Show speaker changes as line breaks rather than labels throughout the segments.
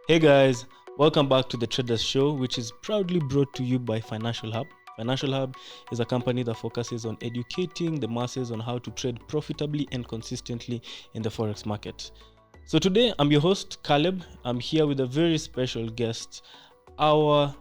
Hey guys, welcome back to the Traders Show, which is proudly brought to you by Financial Hub. Financial Hub is a company that focuses on educating the masses on how to trade profitably and consistently in the Forex market. So today, I'm your host, Caleb. I'm here with a very special guest, our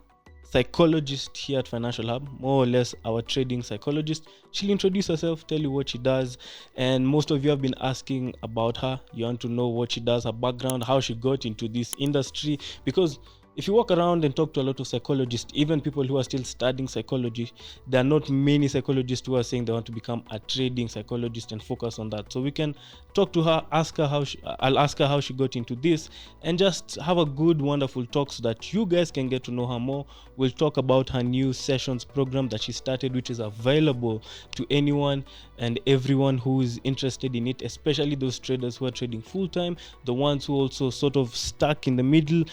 psychologist here at Financial Hub, more or less our trading psychologist. She'll introduce herself, tell you what she does, and most of you have been asking about her. You want to know what she does, her background, how she got into this industry, because if you walk around and talk to a lot of psychologists, even people who are still studying psychology, there are not many psychologists who are saying they want to become a trading psychologist and focus on that. So we can talk to her, I'll ask her how she got into this, and just have a good, wonderful talk so that you guys can get to know her more. We'll talk about her new sessions program that she started, which is available to anyone and everyone who is interested in it, especially those traders who are trading full-time, the ones who also sort of stuck in the middle,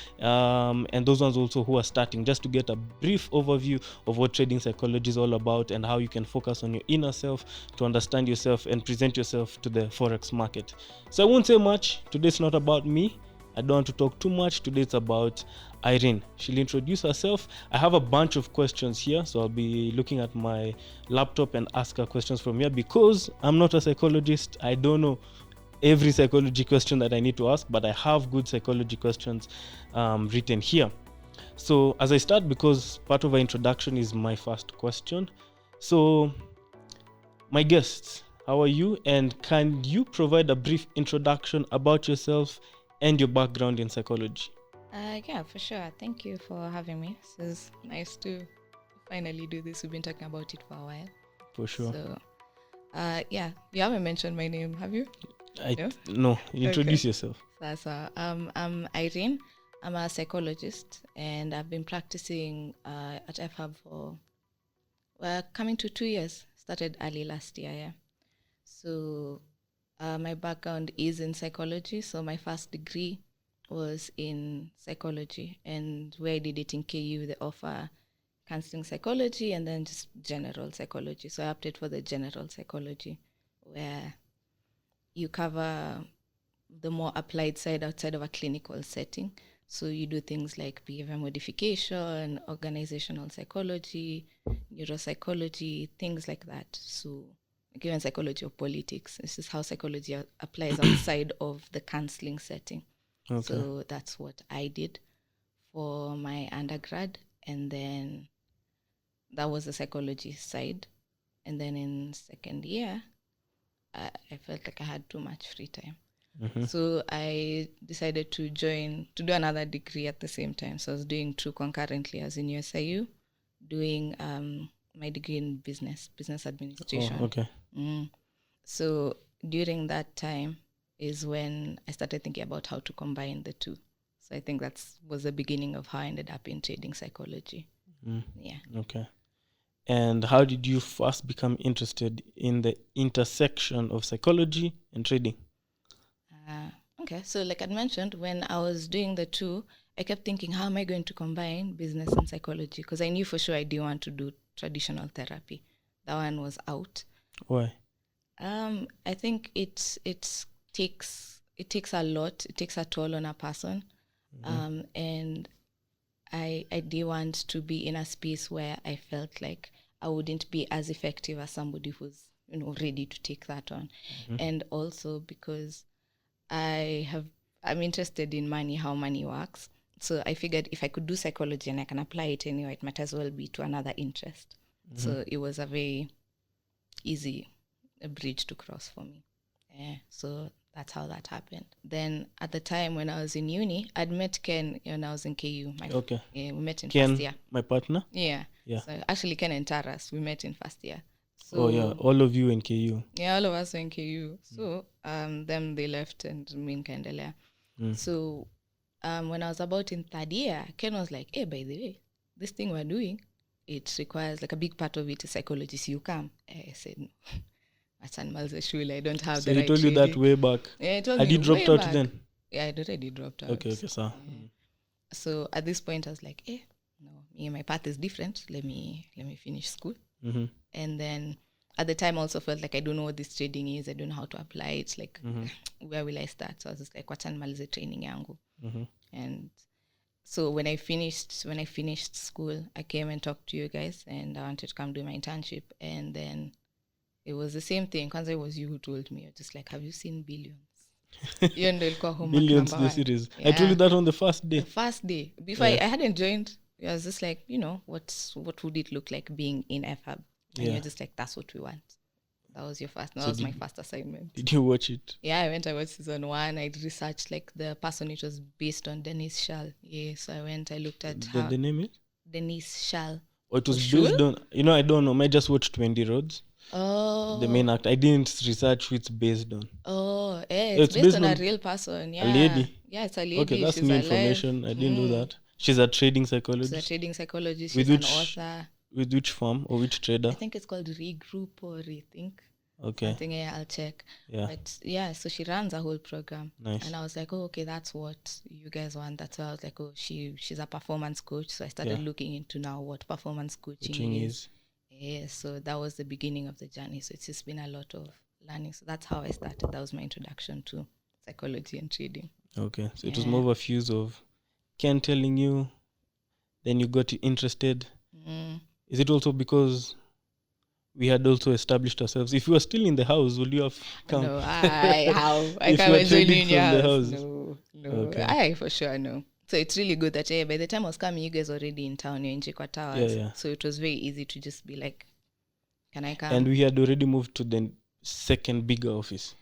and those ones also who are starting, just to get a brief overview of what trading psychology is all about and how you can focus on your inner self to understand yourself and present yourself to the Forex market. So I won't say much. Today's not about me. I don't want to talk too much. Today it's about Irene. She'll introduce herself. I have a bunch of questions here, so I'll be looking at my laptop and ask her questions from here because I'm not a psychologist. I don't know every psychology question that I need to ask, but I have good psychology questions written here. So as I start, because part of our introduction is my first question. So my guests, how are you? And can you provide a brief introduction about yourself and your background in psychology?
Yeah, for sure. Thank you for having me. This is nice to finally do this. We've been talking about it for a while.
For sure.
So, yeah, you haven't mentioned my name, have you?
No, introduce yourself.
So, I'm Irene. I'm a psychologist, and I've been practicing at FHub for coming to 2 years. Started early last year, yeah. So, my background is in psychology. So, my first degree was in psychology, and where I did it in KU, they offer counseling psychology and then just general psychology. So, I opted for the general psychology, where you cover the more applied side outside of a clinical setting. So you do things like behavior modification, organizational psychology, neuropsychology, things like that. So given psychology of politics, this is how psychology applies outside of the counseling setting. Okay. So that's what I did for my undergrad. And then that was the psychology side. And then in second year, I felt like I had too much free time. Mm-hmm. So I decided to do another degree at the same time. So I was doing two concurrently. I was in USIU doing my degree in business administration.
Oh, okay.
So during that time is when I started thinking about how to combine the two. So I think that was the beginning of how I ended up in trading psychology. Yeah.
Okay. And how did you first become interested in the intersection of psychology and trading?
Okay, so like I mentioned, when I was doing the two, I kept thinking, how am I going to combine business and psychology? Because I knew for sure I didn't want to do traditional therapy. That one was out.
Why?
I think it takes a lot. It takes a toll on a person. Mm-hmm. And I did want to be in a space where I felt like I wouldn't be as effective as somebody who's ready to take that on. Mm-hmm. And also because I'm interested in money, how money works. So I figured if I could do psychology and I can apply it anyway, it might as well be to another interest. Mm-hmm. So it was a very easy bridge to cross for me. Yeah, so that's how that happened. Then at the time when I was in uni, I'd met Ken when I was in KU.
Okay.
Yeah, we met in
Ken,
first year.
My partner?
Yeah. So actually Ken and Taras, we met in first year.
So, all of you in KU.
Yeah, all of us were in KU. So them they left and me in Kandelea. So when I was about in third year, Ken was like, hey, by the way, this thing we're doing, it requires like a big part of it is psychology. So you come. I said, no. I don't have
so
the right.
So he told you that way back.
Yeah, he told me.
Had you dropped out then?
Yeah, I'd already dropped out.
Okay, so. Yeah.
So at this point I was like, no, me and my path is different. Let me finish school. Mm-hmm. And then at the time I also felt like I don't know what this trading is. I don't know how to apply it. Like, where will I start? So I was just like, wacha nimalize training yangu. And So when I finished school, I came and talked to you guys, and I wanted to come do my internship. And then it was the same thing. Kwanza, it was you who told me. You're just like, have you seen Billions? You and homework
Billions,
number
the
one.
series.
Yeah.
I told you that on the first day.
The first day. Before I hadn't joined, I was just like, what would it look like being in FHub? And you're just like, that's what we want. That was your first. That was my first assignment.
Did you watch it?
Yeah, I watched season 1. I researched like the person it was based on, Denise Schall. Yeah, so I looked at
the name is?
Denise Schall.
Or it was based on, I don't know. I just watched Wendy Rhodes.
Oh.
The main actor. I didn't research who it's based on.
Oh, yeah, it's based on a real person. Yeah.
A lady?
Yeah, it's a lady.
Okay, that's
She's
new
alive.
information. I didn't know that. She's a trading psychologist.
She's a trading psychologist. She's an author.
With which firm or which trader?
I think it's called Regroup or Rethink.
Okay.
I think I'll check.
Yeah.
But yeah, so she runs a whole program.
Nice.
And I was like, oh, okay, that's what you guys want. That's why I was like, oh, she's a performance coach. So I started looking into now what performance coaching is. Yeah, so that was the beginning of the journey. So it's just been a lot of learning. So that's how I started. That was my introduction to psychology and trading.
Okay. So it was more of a fuse of Ken telling you, then you got interested. Is it also because we had also established ourselves? If you were still in the house, would you have come?
No, I can't join you in your house. No. Okay. For sure, no. So it's really good that by the time I was coming, you guys already in town, you're in Chikwa Towers.
Yeah.
So it was very easy to just be like, can I come?
And we had already moved to the second bigger office.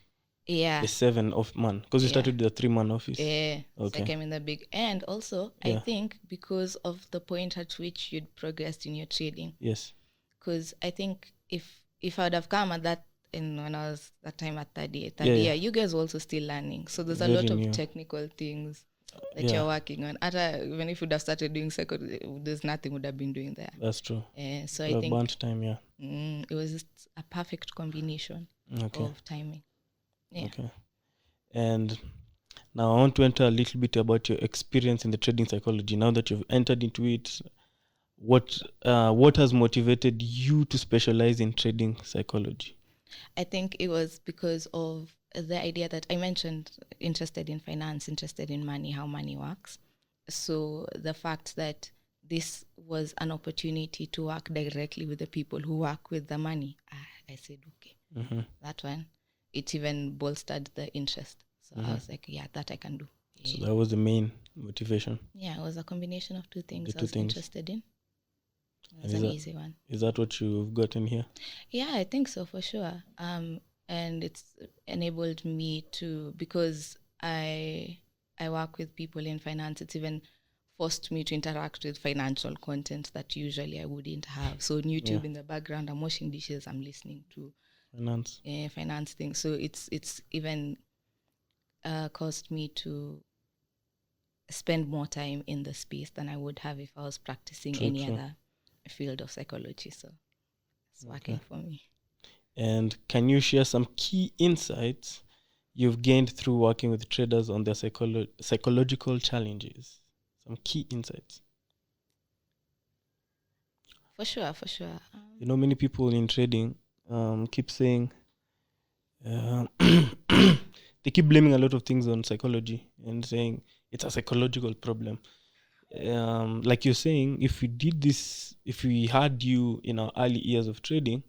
Yeah.
The 7-man. Because we started with the 3-man office.
Yeah.
Okay.
So I came in the big. And also, I think because of the point at which you'd progressed in your trading.
Yes.
Because I think if I would have come at that, when I was that time at third year, you guys were also still learning. So there's a lot of technical things that you're working on. Even if you'd have started doing psychology, there's nothing would have been doing there.
That's true.
So I think
burnt time,
it was just a perfect combination of timing. Yeah. Okay.
And now I want to enter a little bit about your experience in the trading psychology. Now that you've entered into it, what has motivated you to specialize in trading psychology?
I think it was because of the idea that I mentioned, interested in finance, interested in money, how money works. So the fact that this was an opportunity to work directly with the people who work with the money, I said, okay, that one, it even bolstered the interest. So I was like, yeah, that I can do. Yeah.
So that was the main motivation?
Yeah, it was a combination of two things I was interested in. It was an easy one.
Is that what you've gotten here?
Yeah, I think so, for sure. And it's enabled me to, because I work with people in finance, it's even forced me to interact with financial content that usually I wouldn't have. So on YouTube in the background, I'm washing dishes, I'm listening to finance things. So it's even caused me to spend more time in the space than I would have if I was practicing other field of psychology. So it's working for me.
And can you share some key insights you've gained through working with traders on their psychological challenges? Some key insights.
For sure.
Many people in trading keep saying they keep blaming a lot of things on psychology and saying it's a psychological problem. Like you're saying, if we did this, if we had you in our early years of trading,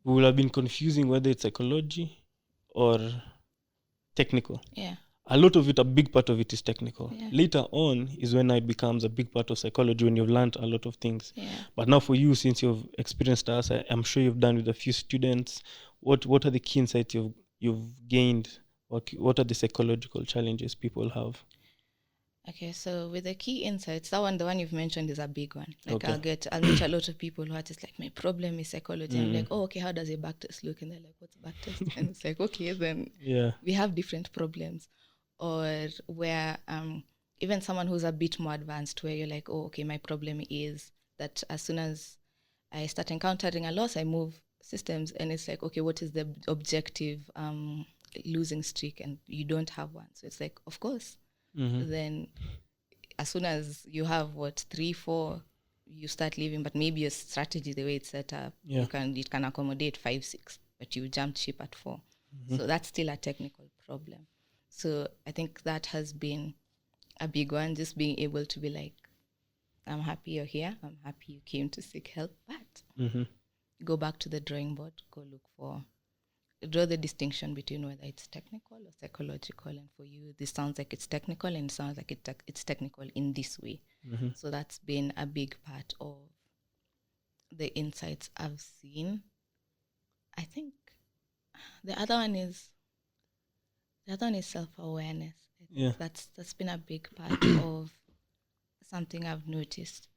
we would have been confusing whether it's psychology or technical.
Yeah.
A lot of it, a big part of it is technical.
Yeah.
Later on is when it becomes a big part of psychology, when you've learned a lot of things.
Yeah.
But now for you, since you've experienced us, I'm sure you've done with a few students, what are the key insights you've gained? What are the psychological challenges people have?
Okay, so with the key insights, the one you've mentioned is a big one. Like I'll meet a lot of people who are just like, my problem is psychology. I'm like, oh, okay, how does a backtest look? And they're like, what's backtest? And it's like, okay, then we have different problems. Or where even someone who's a bit more advanced, where you're like, oh, okay, my problem is that as soon as I start encountering a loss, I move systems, and it's like, okay, what is the objective losing streak? And you don't have one. So it's like, of course. Then as soon as you have 3, 4, you start leaving, but maybe your strategy, the way it's set up, it can accommodate 5, 6, but you jumped ship at 4. So that's still a technical problem. So I think that has been a big one, just being able to be like, I'm happy you're here. I'm happy you came to seek help, but go back to the drawing board, draw the distinction between whether it's technical or psychological. And for you, this sounds like it's technical, and it sounds like it's technical in this way. So that's been a big part of the insights I've seen. I think the other one is self-awareness. I think that's been a big part of something I've noticed.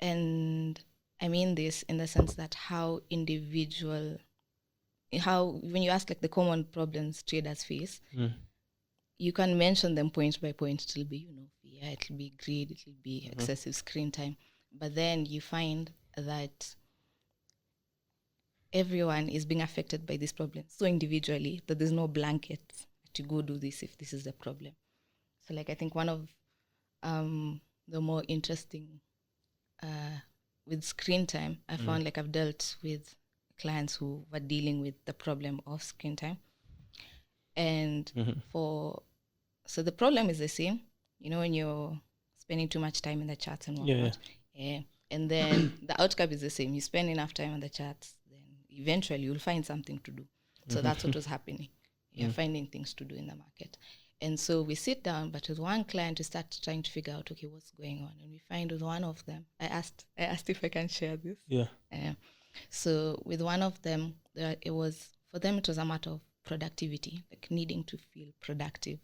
And I mean this in the sense that when you ask like the common problems traders face, you can mention them point by point. It'll be, fear, it'll be greed, it'll be excessive screen time. But then you find that everyone is being affected by this problem so individually that there's no blanket to go do this if this is the problem. So like I think one of the more interesting with screen time, I found like I've dealt with clients who were dealing with the problem of screen time. And so the problem is the same, when you're spending too much time in the charts and whatnot. Yeah. And then the outcome is the same. You spend enough time on the charts, then eventually you'll find something to do. So that's what was happening. You're finding things to do in the market. And so we sit down, but with one client, we start trying to figure out, okay, what's going on? And we find with one of them, I asked if I can share this. Yeah. So with one of them, it was a matter of productivity, like needing to feel productive.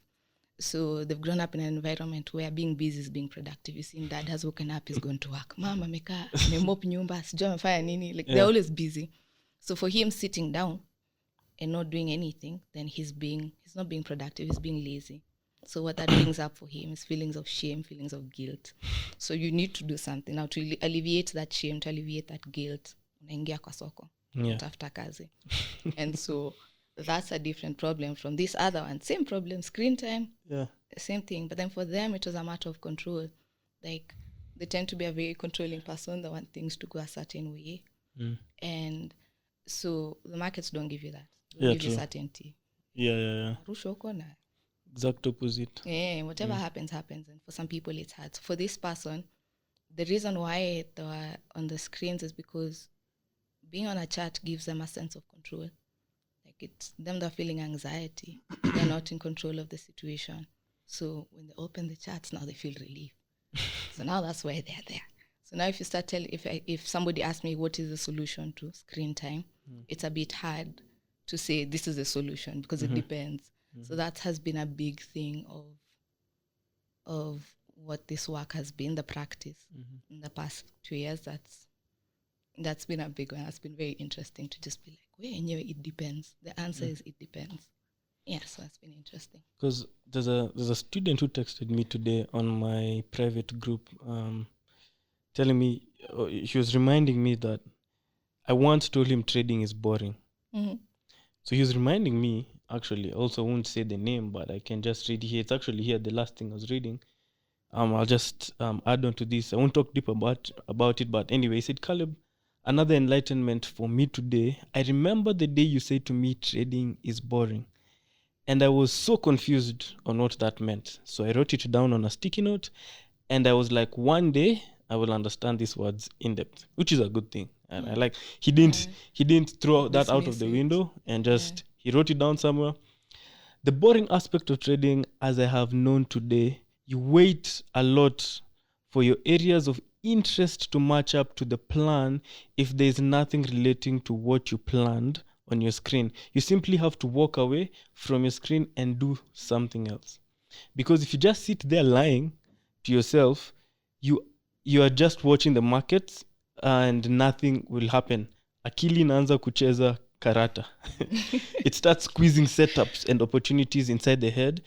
So they've grown up in an environment where being busy is being productive. You see, dad has woken up, he's going to work. Mama ameka, amemop nyumba, sijui amefanya nini. Like they're always busy. So for him sitting down and not doing anything, then he's not being productive, he's being lazy. So what that brings up for him is feelings of shame, feelings of guilt. So you need to do something now to alleviate that shame, to alleviate that guilt. Unaingia kwa soko, utafuta kazi. And so that's a different problem from this other one. Same problem, screen time, same thing. But then for them, it was a matter of control. Like they tend to be a very controlling person. They want things to go a certain way. And so the markets don't give you that. They give you certainty.
Exact opposite.
Yeah, whatever happens. And for some people, it's hard. So for this person, the reason why they were on the screens is because being on a chart gives them a sense of control. It's them that are feeling anxiety. They're not in control of the situation. So when they open the charts, now they feel relief. So now that's why they're there. So now if you start if somebody asks me what is the solution to screen time, it's a bit hard to say this is the solution because it depends. So that has been a big thing of what this work has been, the practice in the past 2 years. That's been a big one. It's been very interesting to just be like, it depends. The answer is it depends. Yeah, so it's been interesting.
Because there's a student who texted me today on my private group, telling me, he was reminding me that I once told him trading is boring. So he was reminding me, actually, also won't say the name, but I can just read here. It's actually here, the last thing I was reading. I'll just add on to this. I won't talk deep about it, but anyway, he said, Caleb, another enlightenment for me today. I remember the day you said to me trading is boring. And I was so confused on what that meant. So I wrote it down on a sticky note. And I was like, one day I will understand these words in depth, which is a good thing. And I like, he didn't throw that out of the window and just, he wrote it down somewhere. The boring aspect of trading, as I have known today, you wait a lot for your areas of interest to match up to the plan. If there is nothing relating to what you planned on your screen, you simply have to walk away from your screen and do something else. Because if you just sit there lying to yourself, you are just watching the markets and nothing will happen. Akili inaanza kucheza karata. It starts squeezing setups and opportunities inside the head.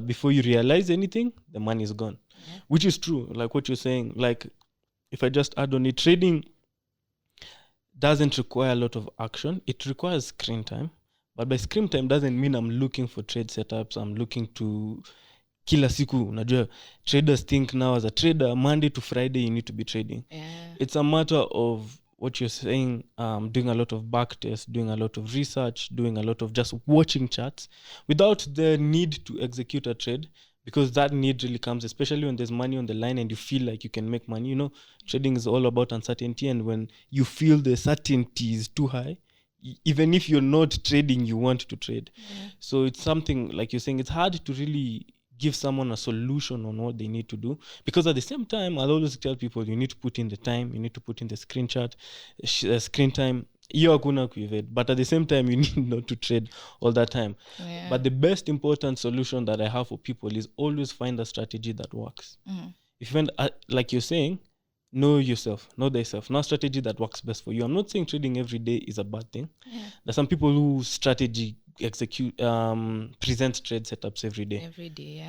Before you realize anything, the money is gone. Which is true, like what you're saying. Like, if I just add on it, trading doesn't require a lot of action. It requires screen time. But by screen time doesn't mean I'm looking for trade setups. I'm looking to kila siku. Unajua, traders think now as a trader, Monday to Friday, you need to be trading. It's a matter of what you're saying, doing a lot of backtest, doing a lot of research, doing a lot of just watching charts without the need to execute a trade. because that need really comes, especially when there's money on the line and you feel like you can make money. You know, trading is all about uncertainty, and when you feel the certainty is too high, even if you're not trading, you want to trade. So it's something like you're saying, it's hard to really give someone a solution on what they need to do, because at the same time, I'll always tell people you need to put in the time, you need to put in the screen time. Hiyo hakuna kuevade, but at the same time you need not to trade all that time. But the best important solution that I have for people is always find a strategy that works. If you find, like you're saying, know yourself, know thyself, know a strategy that works best for you. I'm not saying trading every day is a bad thing. There's some people who strategy present trade setups every day,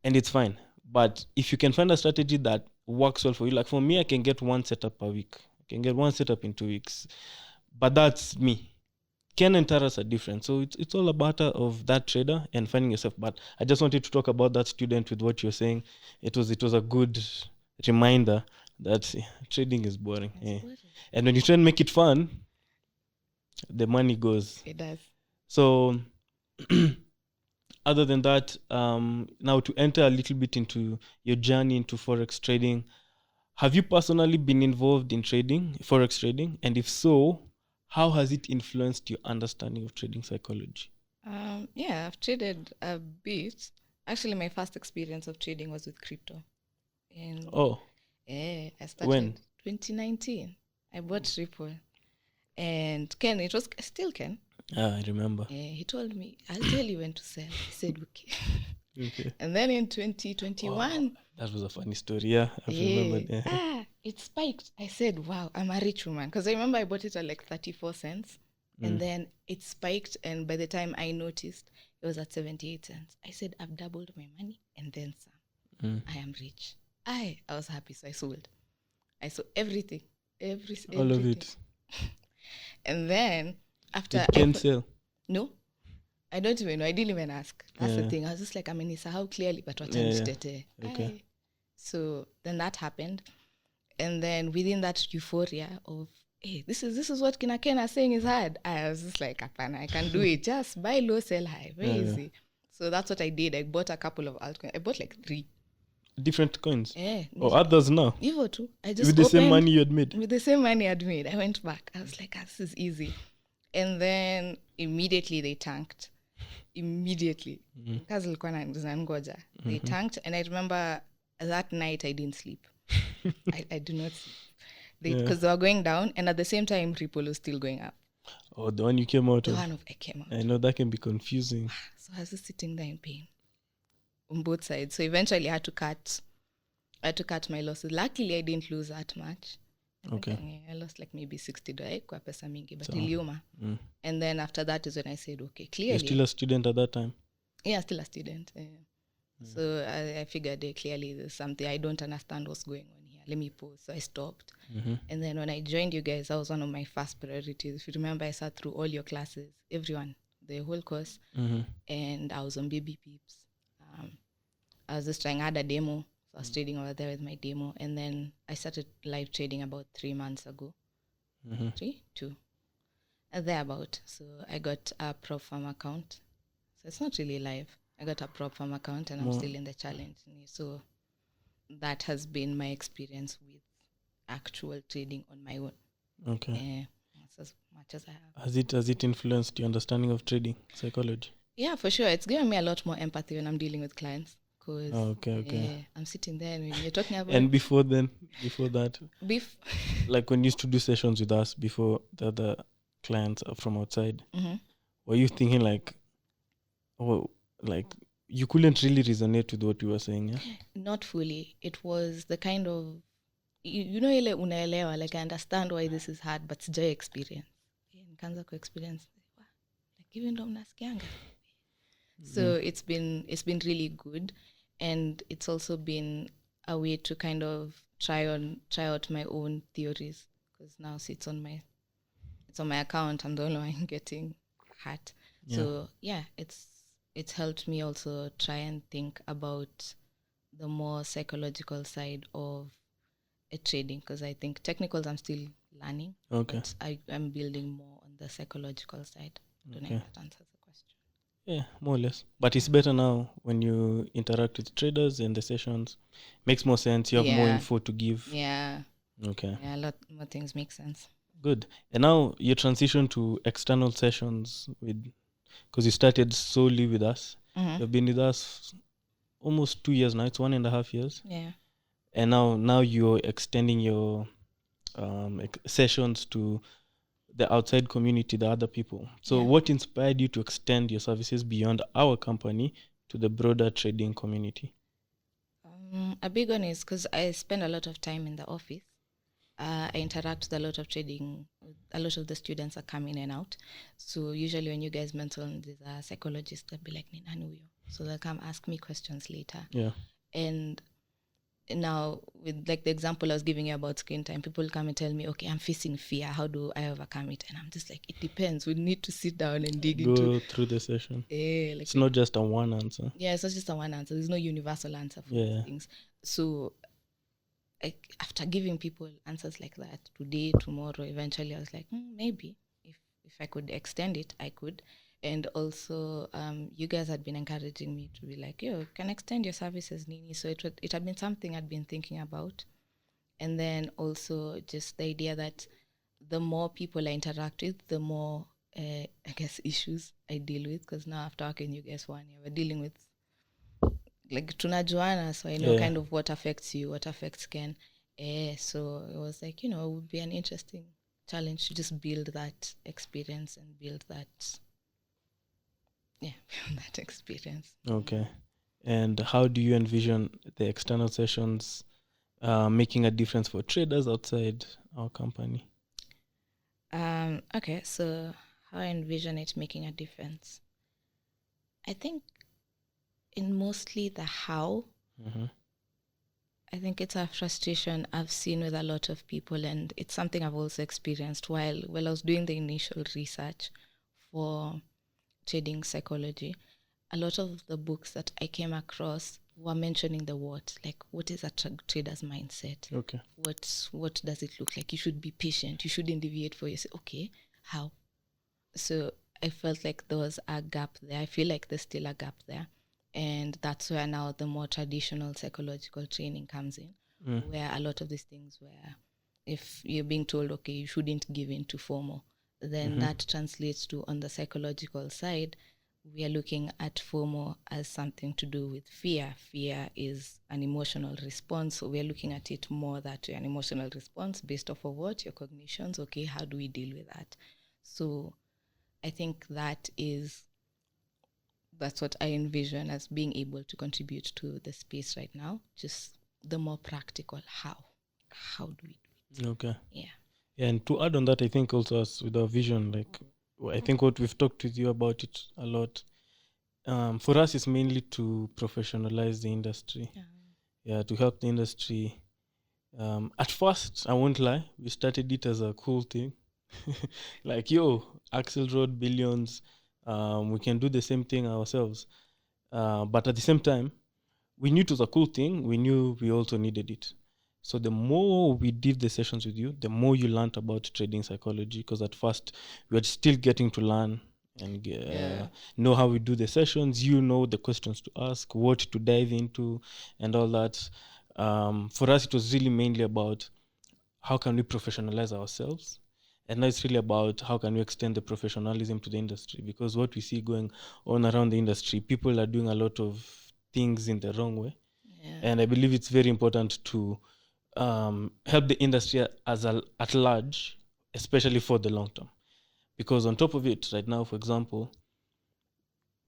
and it's fine. But if you can find a strategy that works well for you, like for me, I can get one setup per week, I can get one setup in 2 weeks, but that's me. Ken and Taras are different, so it's all a matter of that trader and finding yourself. But I just wanted to talk about that student with what you're saying. It was a good reminder that trading is boring. Boring. And when you try and make it fun, the money goes.
It does.
So other than that, now to enter a little bit into your journey into Forex trading, have you personally been involved in trading, Forex trading? And if so, how has it influenced your understanding of trading psychology?
Yeah, I've traded a bit. Actually, my first experience of trading was with crypto. I started
when?
2019. I bought Ripple. And Ken, it was still Ken.
I remember.
He told me, I'll tell you when to sell. I said, okay. And then in 2021...
that was a funny story. Yeah, I remember.
It spiked. I said, wow, I'm a rich woman. Because I remember I bought it at like 34 cents. And then it spiked. And by the time I noticed, it was at 78 cents. I said, I've doubled my money and then some. I am rich. I was happy, so I sold. I sold everything.
All of it.
And then after...
You can sell?
No. I don't even know. I didn't even ask. That's the thing. I was just like, how clearly, but what okay. So then that happened. And then within that euphoria of, hey, this is what Kina Ken are saying is hard. I was just like, apana, I can do it. Just buy low, sell high. Very easy. So that's what I did. I bought a couple of altcoins. I bought like 3.
Different coins? Or others now?
Evo too. I just
with the same money you had made?
With the same money I'd made. I went back. I was like, this is easy. And then immediately they tanked. Immediately. Kazi ilikuwa nangoja. They tanked. And I remember that night I didn't sleep. I do not sleep. Because they were going down. And at the same time, Ripple was still going up.
Oh, the one you came out of?
The one I came out.
I know that can be confusing.
So I was just sitting there in pain. On both sides. So eventually I had to cut my losses. Luckily I didn't lose that much.
Okay.
I lost like maybe $60 kwa pesa mingi, but iliuma. And then after that is when I said, okay, clearly.
You're still a student at that time?
Yeah, still a student. So I figured clearly there's something I don't understand what's going on here. Let me pause. So I stopped. And then when I joined you guys, that was one of my first priorities. If you remember, I sat through all your classes, everyone, the whole course. And I was on baby peeps. I was just trying, I had a demo. So I was trading over there with my demo. And then I started live trading about 3 months ago. 2. Thereabout. So I got a prop farm account. So it's not really live. I got a prop farm account and I'm still in the challenge. So that has been my experience with actual trading on my own.
Okay.
That's as much as I have.
Has it influenced your understanding of trading psychology?
Yeah, for sure. It's given me a lot more empathy when I'm dealing with clients.
Okay.
I'm sitting there and you're talking about...
And before that? Like when you used to do sessions with us before the other clients from outside, were you thinking like you couldn't really resonate with what you were saying? Yeah?
Not fully. It was the kind of... You know ile unaelewa, like I understand why this is hard, but sijai experience. Nikaanza ku experience. Like even ndo mnasikianga. So it's been really good, and it's also been a way to kind of try out my own theories, because now it's on my account. I'm the only one getting hurt. So it's helped me also try and think about the more psychological side of trading, because I think technicals I'm still learning.
Okay.
But I'm building more on the psychological side. I don't know if that answers the question.
Yeah, more or less. But it's better now when you interact with traders and the sessions. Makes more sense. You have more
Yeah.
info to give.
Yeah.
Okay,
Yeah, a lot more things make sense.
good. And now you transition to external sessions with, because you started solely with us.
Mm-hmm.
You've been with us almost 2 years now. It's 1.5 years.
Yeah.
And now you're extending your sessions to the outside community, the other people. So
Yeah.
what inspired you to extend your services beyond our company to the broader trading community?
A big one is because I spend a lot of time in the office. I interact with a lot of trading. A lot of the students are coming in and out. So usually when you guys mention there's a psychologist, they'll be like, "Ni nani huyo?" So they'll come ask me questions later.
Yeah.
And now with like the example I was giving you about screen time, people come and tell me, okay, I'm facing fear. How do I overcome it? And I'm just like, it depends. We need to sit down and dig into.
Go through the session.
Like
It's not just a one answer.
Yeah, it's not just a one answer. There's no universal answer for
Yeah.
these things. So after giving people answers like that today, tomorrow, eventually I was like, maybe if I could extend it, I could. And also, you guys had been encouraging me to be like, yo, can extend your services, Nini. So it had been something I'd been thinking about. And then also just the idea that the more people I interact with, the more, I guess, issues I deal with. Because now after working you guys 1 year, we're dealing with, like, tunajuana, so I know kind of what affects you, what affects Ken. So it was like, it would be an interesting challenge to just build that experience and build that experience.
Okay. And how do you envision the external sessions making a difference for traders outside our company?
Okay, so how I envision it making a difference. I think in mostly the how.
Mm-hmm.
I think it's a frustration I've seen with a lot of people, and it's something I've also experienced while I was doing the initial research for trading psychology. A lot of the books that I came across were mentioning the what is a trader's mindset?
Okay.
What does it look like? You should be patient. You shouldn't deviate for yourself. Okay, how? So I felt like there was a gap there. I feel like there's still a gap there. And that's where now the more traditional psychological training comes in, where a lot of these things where if you're being told, okay, you shouldn't give in to FOMO, then that translates to, on the psychological side, we are looking at FOMO as something to do with fear. Fear is an emotional response. So we are looking at it more that an emotional response based off of what? Your cognitions. Okay, how do we deal with that? So I think that's what I envision as being able to contribute to the space right now. Just the more practical how do we do it?
Okay.
Yeah.
And to add on that, I think also as with our vision, like I think what we've talked with you about it a lot, for us is mainly to professionalize the industry. Yeah, to help the industry. At first, I won't lie, we started it as a cool thing. Like, Axel wrote billions, we can do the same thing ourselves. But at the same time, we knew it was a cool thing. We knew we also needed it. So the more we did the sessions with you, the more you learned about trading psychology. Because at first, we were still getting to learn and know how we do the sessions. You know the questions to ask, what to dive into, and all that. For us, it was really mainly about how can we professionalize ourselves. And now it's really about how can we extend the professionalism to the industry. Because what we see going on around the industry, people are doing a lot of things in the wrong way.
Yeah.
And I believe it's very important to help the industry at large, especially for the long term. Because on top of it, right now, for example,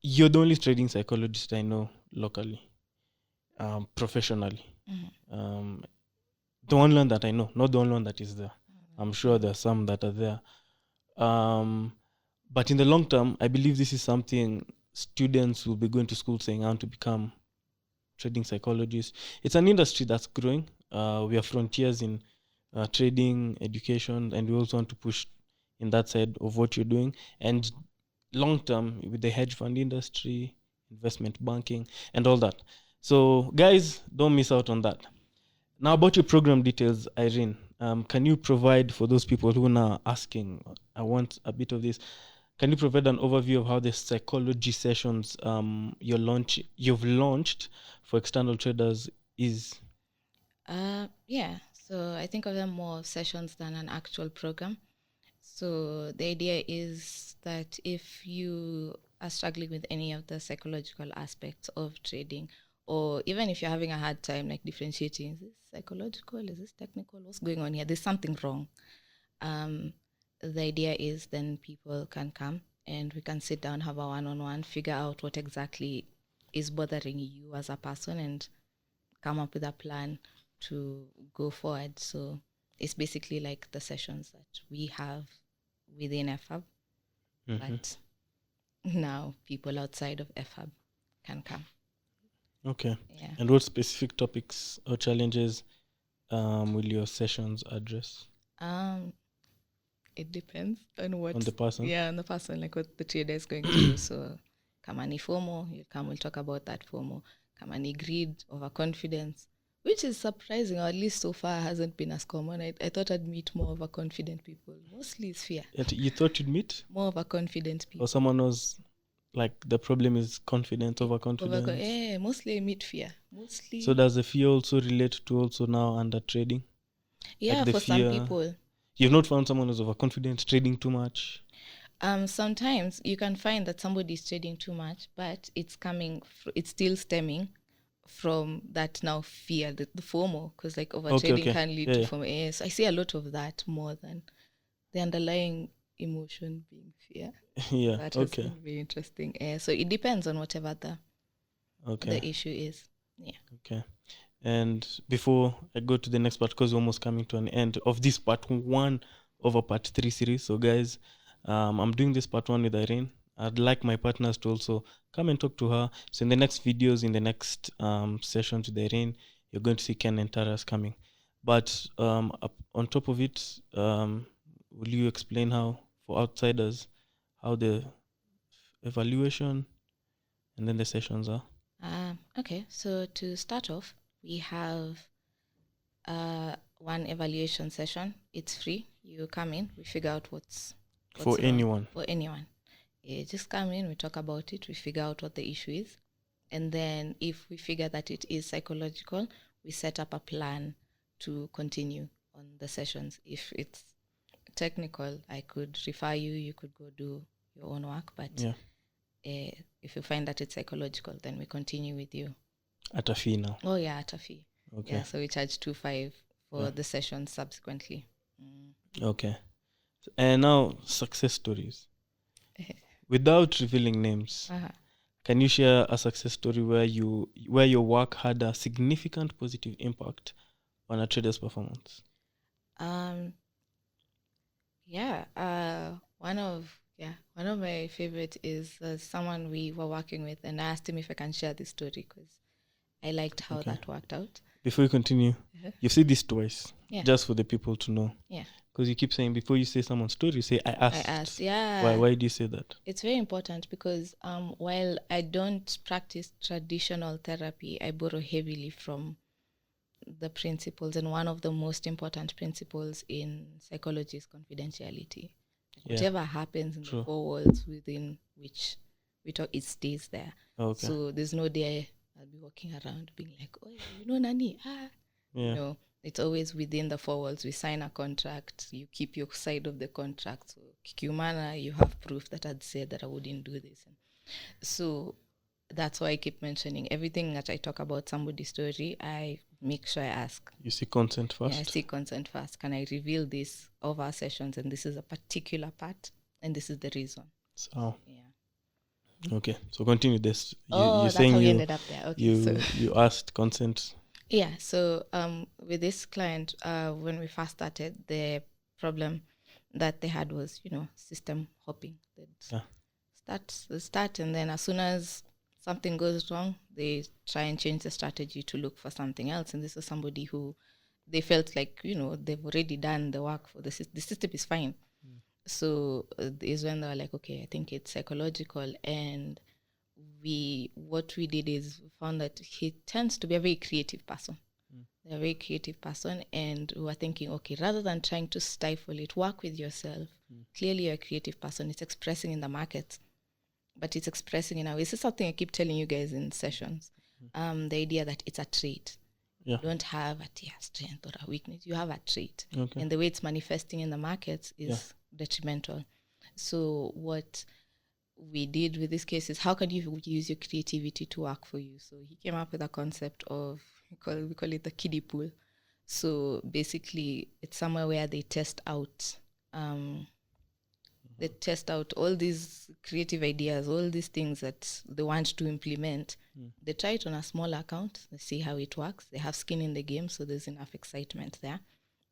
you're the only trading psychologist I know locally, professionally. The only one that I know, not the only one that is there. I'm sure there are some that are there. But in the long term, I believe this is something students will be going to school saying, I want to become trading psychologists. It's an industry that's growing. We are frontiers in trading, education, and we also want to push in that side of what you're doing. And long term, with the hedge fund industry, investment banking, and all that. So guys, don't miss out on that. Now about your program details, Irene, can you provide for those people who are now asking, I want a bit of this, Can you provide an overview of how the psychology sessions you've launched for external traders is?
Yeah, so I think of them more sessions than an actual program. So the idea is that if you are struggling with any of the psychological aspects of trading, or even if you're having a hard time like differentiating, is this psychological, is this technical, what's going on here, there's something wrong. The idea is then people can come and we can sit down, have a one-on-one, figure out what exactly is bothering you as a person and come up with a plan to go forward. So it's basically like the sessions that we have within FHub, but now people outside of FHub can come.
Okay.
Yeah.
And what specific topics or challenges will your sessions address?
It depends on what
On the person?
Yeah, on the person, like what the trader is going through. So kama ni FOMO, you come, we'll talk about that FOMO. Kama ni greed, overconfidence, which is surprising, or at least so far hasn't been as common. I thought I'd meet more overconfident people. Mostly it's fear.
You thought you'd meet?
More overconfident people.
Or someone was like, the problem is confidence, overconfidence?
Mostly I meet fear. Mostly.
So does the fear also relate to also now under trading?
Yeah,
like
for
fear,
some people.
You've not found someone who's overconfident, trading too much?
Sometimes you can find that somebody is trading too much, but it's still stemming from that now fear, the FOMO, because like over trading can lead to FOMO. So I see a lot of that more than the underlying emotion being fear.
Yeah,
that has been very interesting. So it depends on whatever the issue is. Yeah.
Okay. And before I go to the next part, because we're almost coming to an end of this part 1 of a part 3 series. So guys, I'm doing this part 1 with Irene. I'd like my partners to also come and talk to her. So in the next videos, in the next sessions with Irene, you're going to see Ken and Taras coming. But on top of it, will you explain how, for outsiders, how the evaluation and then the sessions are?
Okay, so to start off, we have one evaluation session. It's free. You come in, we figure out what's
for anyone.
For anyone. Yeah, just come in, we talk about it, we figure out what the issue is. And then if we figure that it is psychological, we set up a plan to continue on the sessions. If it's technical, I could refer you, you could go do your own work. But if you find that it's psychological, then we continue with you.
At a fee now?
Oh, yeah, at a fee.
Okay.
Yeah, so we charge 2.5 for the sessions subsequently.
Okay. And now, success stories. Without revealing names, can you share a success story where your work had a significant positive impact on a trader's performance?
One of my favorite is someone we were working with, and I asked him if I can share this story because I liked how that worked out.
Before you continue, you've said this twice, just for the people to know.
Yeah.
Because you keep saying, before you say someone's story, you say, I asked.
Yeah.
Why do you say that?
It's very important because while I don't practice traditional therapy, I borrow heavily from the principles. And one of the most important principles in psychology is confidentiality. Whatever happens in the 4 walls within which we talk, it stays there.
Okay.
So there's no day I'll be walking around being like, oh, you know, Nani, No, it's always within the 4 walls. We sign a contract. You keep your side of the contract. So, Kikumana, you have proof that I'd said that I wouldn't do this. So that's why I keep mentioning everything that I talk about somebody's story, I make sure I ask.
You seek consent first?
Yeah, I seek consent first. Can I reveal this of our sessions? And this is a particular part, and this is the reason.
So, okay, so continue this.
You're saying how we ended up there. Okay,
you asked consent.
Yeah, so with this client, when we first started, the problem that they had was, system hopping. They'd start, and then as soon as something goes wrong, they try and change the strategy to look for something else. And this is somebody who they felt like, they've already done the work for the system is fine. So is when they were like, okay, I think it's psychological. And what we did is we found that he tends to be a very creative person. They're a very creative person. And we were thinking, okay, rather than trying to stifle it, work with yourself. Clearly you're a creative person. It's expressing in the market, but it's expressing in a way. This is something I keep telling you guys in sessions. The idea that it's a trait.
Yeah.
You don't have a strength or a weakness. You have a trait.
Okay.
And the way it's manifesting in the markets is detrimental. So what we did with this case is, how can you use your creativity to work for you? So he came up with a concept of, we call it the kiddie pool. So basically it's somewhere where they test out all these creative ideas, all these things that they want to implement. They try it on a small account. They see how it works. They have skin in the game, so there's enough excitement there.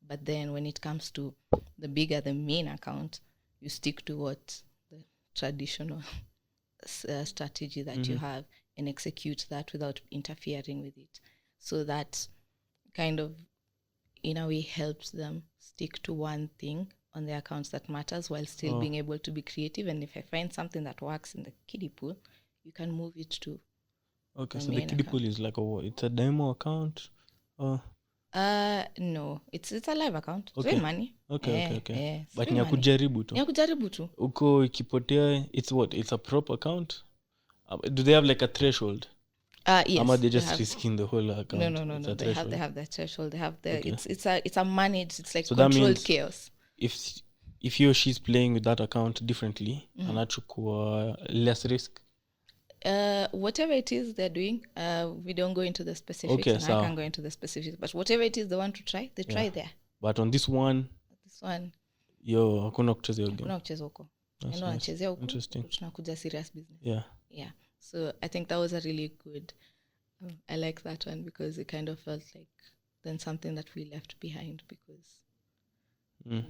But then when it comes to the bigger, the main account, you stick to what the traditional strategy that you have and execute that without interfering with it. So that kind of, in a way, helps them stick to one thing on the accounts that matters while still being able to be creative. And if I find something that works in the kiddie pool, you can move it to
Okay, so the kiddie pool is like it's a demo account?
No, it's a live account. Okay. It's money.
Okay. But ni ya kujaribu tu.
Ni ya kujaribu tu.
Uko ikipotea, it's what? It's a prop account? Do they have like a threshold?
Yes.
Or they just risking the whole account?
No. They have the threshold. They have the it's a managed. It's like so controlled chaos.
If he or she's playing with that account differently, anachukua less risk.
Whatever it is they're doing, we don't go into the specifics. Okay, so I can't go into the specifics. But whatever it is they want to try, they try there.
But on this one, hakuna kucheza hiyo game.
Hakuna kucheza huko. Ndio anachezea huko.
Interesting.
Tunakuja serious business.
Yeah.
So I think that was a really good. I like that one because it kind of felt like then something that we left behind because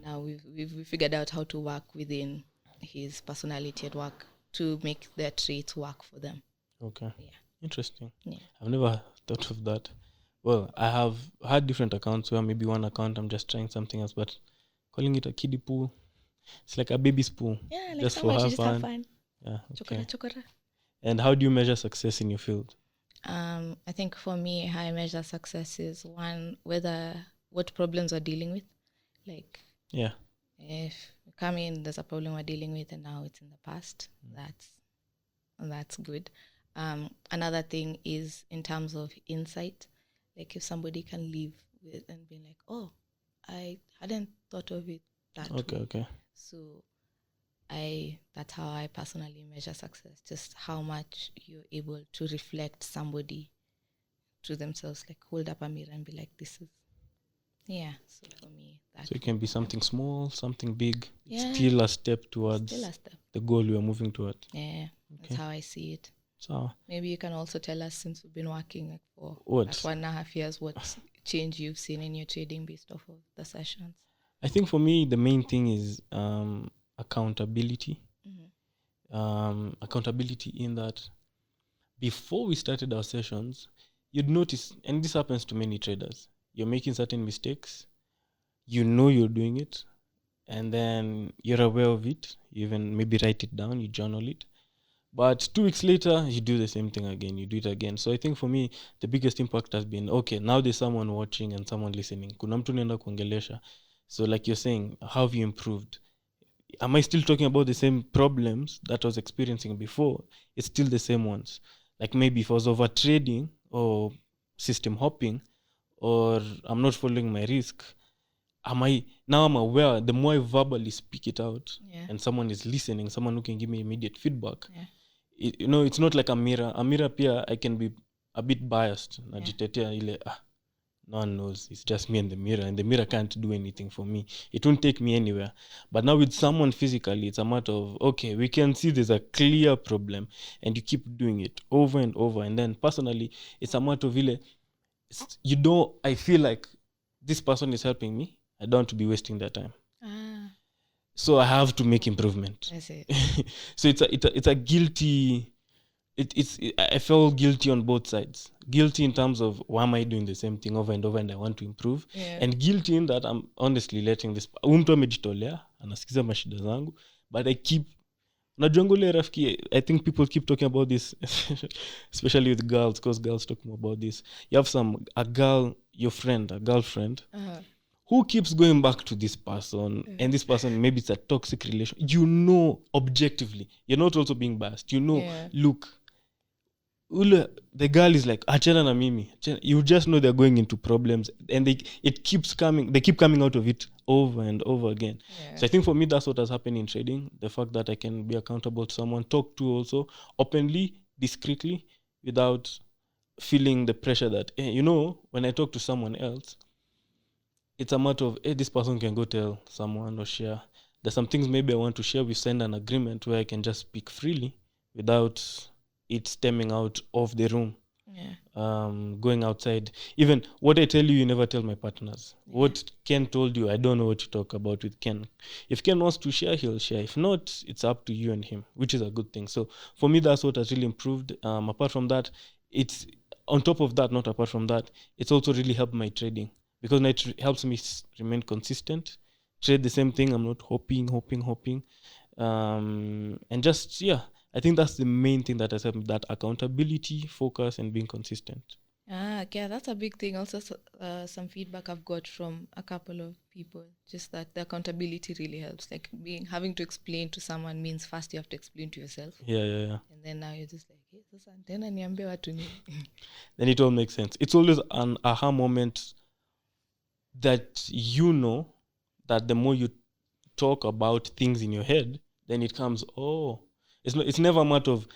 now we've figured out how to work within his personality at work to make their traits work for them.
Okay.
Yeah.
Interesting.
Yeah.
I've never thought of that. Well, I have had different accounts where maybe one account I'm just trying something else, but calling it a kiddie pool, it's like a baby's pool.
Yeah, like
just
so
for
much,
her
just
fun.
have fun.
Yeah. Okay.
Chokora.
And how do you measure success in your field?
I think for me, how I measure success is one, what problems we're dealing with. Like, if we come in, there's a problem we're dealing with, and now it's in the past. That's good. Another thing is in terms of insight. Like if somebody can leave with and be like, "Oh, I hadn't thought of it that way."
Okay.
So that's how I personally measure success. Just how much you're able to reflect somebody to themselves, like hold up a mirror and be like, "This is." Yeah. So for me,
so it can be something small, something big. It's still a step towards the goal we are moving towards.
Yeah. Okay. That's how I see it.
So
maybe you can also tell us, since we've been working like for 1.5 years, what change you've seen in your trading based off of the sessions.
I think for me the main thing is accountability. Accountability in that before we started our sessions, you'd notice, and this happens to many traders, you're making certain mistakes, you're doing it, and then you're aware of it, you even maybe write it down, you journal it, but 2 weeks later you do the same thing again, you do it again. So I think for me the biggest impact has been, okay, now there's someone watching and someone listening, kuna mtu naenda kuongelesha. So like you're saying, how have you improved? Am I still talking about the same problems that I was experiencing before? It's still the same ones. Like maybe if I was over trading or system hopping, or I'm not following my risk, I'm aware. The more I verbally speak it out, and someone is listening, someone who can give me immediate feedback, it's not like a mirror. A mirror pia, I can be a bit biased. No one knows, it's just me and the mirror can't do anything for me. It won't take me anywhere. But now with someone physically, it's a matter of, okay, we can see there's a clear problem, and you keep doing it over and over. And then personally, it's a matter of I feel like this person is helping me, I don't want to be wasting their time. So I have to make improvement.
I see.
So it's a guilty. I feel guilty on both sides. Guilty in terms of, why am I doing the same thing over and over and I want to improve, and guilty in that I'm honestly letting this mtu amejitolea anasikiza mashida zangu, but I keep najongole rafiki. I think people keep talking about this especially with girls, because girls talk more about this. You have a girlfriend who keeps going back to this person, and this person, maybe it's a toxic relation, objectively, you're not also being biased, look, the girl is like, achana na mimi. You just know they're going into problems, and they keep coming out of it over and over again. So I think for me, that's what has happened in trading. The fact that I can be accountable to someone, talk to also openly, discreetly, without feeling the pressure that, when I talk to someone else, it's a matter of, this person can go tell someone or share. There's some things maybe I want to share. We send an agreement where I can just speak freely without it stemming out of the room. Going outside. Even what I tell you, you never tell my partners. What Ken told you, I don't know what to talk about with Ken. If Ken wants to share, he'll share. If not, it's up to you and him, which is a good thing. So for me, that's what has really improved. Apart from that, it's on top of that, not apart from that, it's also really helped my trading, because it helps me remain consistent, trade the same thing. I'm not hopping. And just, I think that's the main thing that has helped me, that accountability, focus, and being consistent.
Yeah, that's a big thing. Also, some feedback I've got from a couple of people, just that the accountability really helps. Like having to explain to someone means first you have to explain to yourself.
Yeah.
And then now you're just like,
then it all makes sense. It's always an aha moment that that the more you talk about things in your head, then it comes, it's never a matter of,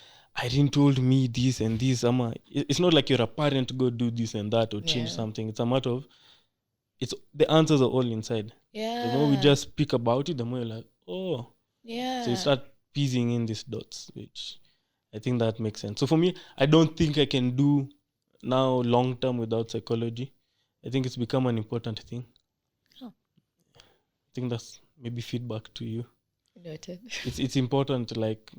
Irene told me this and this. It's not like you're a parent to go do this and that or change something. It's a matter of, the answers are all inside. The more we just speak about it, the more you're like, So you start piecing in these dots, which I think that makes sense. So for me, I don't think I can do now long term without psychology. I think it's become an important thing. I think that's maybe feedback to you.
Noted.
It's important, like,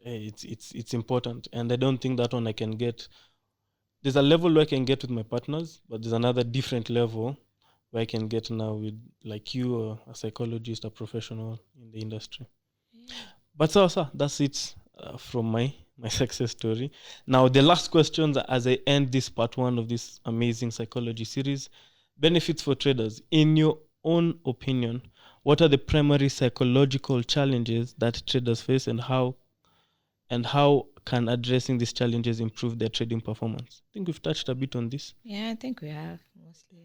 it's important, and I don't think that one I can get. There's a level where I can get with my partners, but there's another different level where I can get now with, like, you, or a psychologist, a professional in the industry. But so that's it from my success story. Now, the last questions as I end this part 1 of this amazing psychology series: benefits for traders. In your own opinion, what are the primary psychological challenges that traders face, and how can addressing these challenges improve their trading performance? I think we've touched a bit on this.
Yeah, I think we have mostly.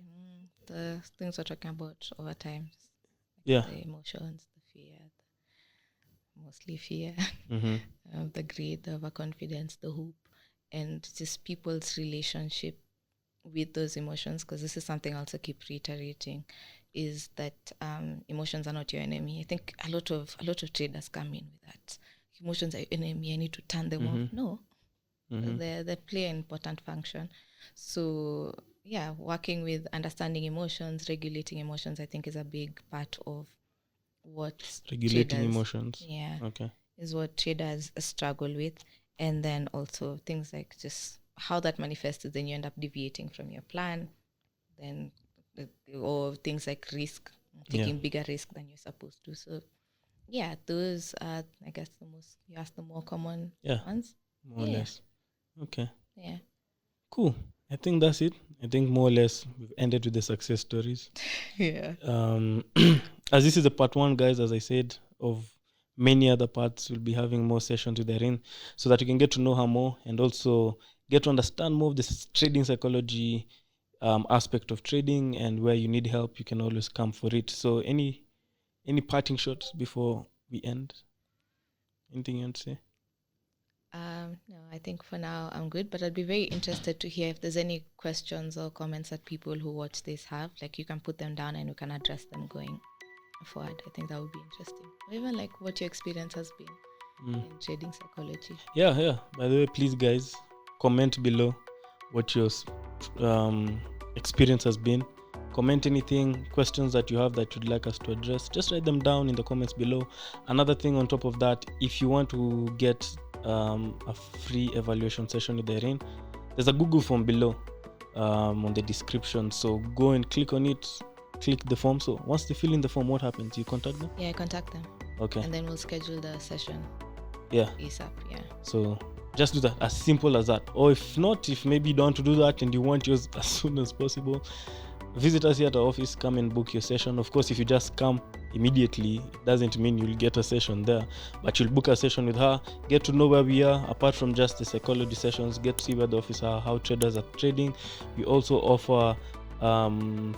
The things we're talking about over time.
Yeah.
The emotions, the fear, mostly fear, the greed, the overconfidence, the hope, and just people's relationship with those emotions, because this is something I also keep reiterating, is that emotions are not your enemy. I think a lot of traders come in with that. Emotions are your enemy, I need to turn them off. No. They play an important function. So working with understanding emotions, regulating emotions, I think is a big part of what
regulating emotions. Okay.
Is what traders struggle with. And then also things like just how that manifests is then you end up deviating from your plan, then or things like risk, taking bigger risk than you're supposed to. So those are, I guess, you ask the more common ones.
More or less. Okay.
Yeah.
Cool. I think that's it. I think more or less we've ended with the success stories. As this is a part 1, guys, as I said, of many other parts, we'll be having more sessions with Irene so that you can get to know her more and also get to understand more of this trading psychology aspect of trading, and where you need help, you can always come for it. So any parting shots before we end? Anything you want to say?
No, I think for now I'm good, but I'd be very interested to hear if there's any questions or comments that people who watch this have. Like, you can put them down and we can address them going forward. I think that would be interesting. Or even like what your experience has been in trading psychology.
Yeah. By the way, please, guys, comment below what your experience has been. Comment anything, questions that you have that you'd like us to address. Just write them down in the comments below. Another thing on top of that, if you want to get a free evaluation session with Irene, there's a Google form below on the description. So go and click on it, click the form. So once they fill in the form, what happens? You contact them?
Yeah, I contact them.
Okay.
And then we'll schedule the session. ASAP.
So just do that, as simple as that. Or if not, if maybe you don't want to do that and you want yours as soon as possible, visit us here at our office. Come and book your session. Of course, if you just come immediately, it doesn't mean you'll get a session there, but you'll book a session with her, get to know where we are. Apart from just the psychology sessions, get to see where the office are, how traders are trading. We also offer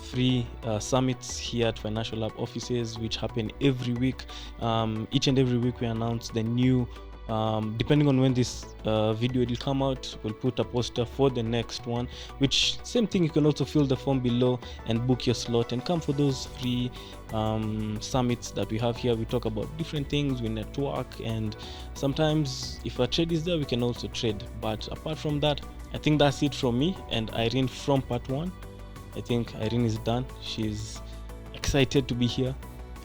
free summits here at Financial Hub offices, which happen every week. Each and every week we announce the new, depending on when this video will come out, we'll put a poster for the next one, which same thing, you can also fill the form below and book your slot and come for those free summits that we have here. We talk about different things, we network, and sometimes if a trade is there, we can also trade. But apart from that, I think that's it from me and Irene from part 1. I think Irene is done. She's excited to be here.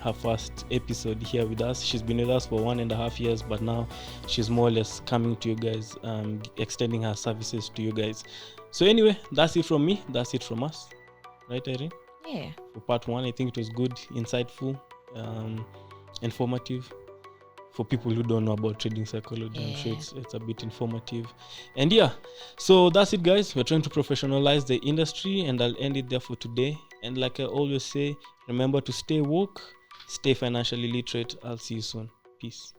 Her first episode here with us. She's been with us for 1.5 years, but now she's more or less coming to you guys, extending her services to you guys. So anyway, that's it from me. That's it from us. Right, Irene?
Yeah.
For part 1, I think it was good, insightful, informative. For people who don't know about trading psychology, I'm sure it's a bit informative. And yeah, so that's it, guys. We're trying to professionalize the industry, and I'll end it there for today. And like I always say, remember to stay woke, stay financially literate. I'll see you soon. Peace.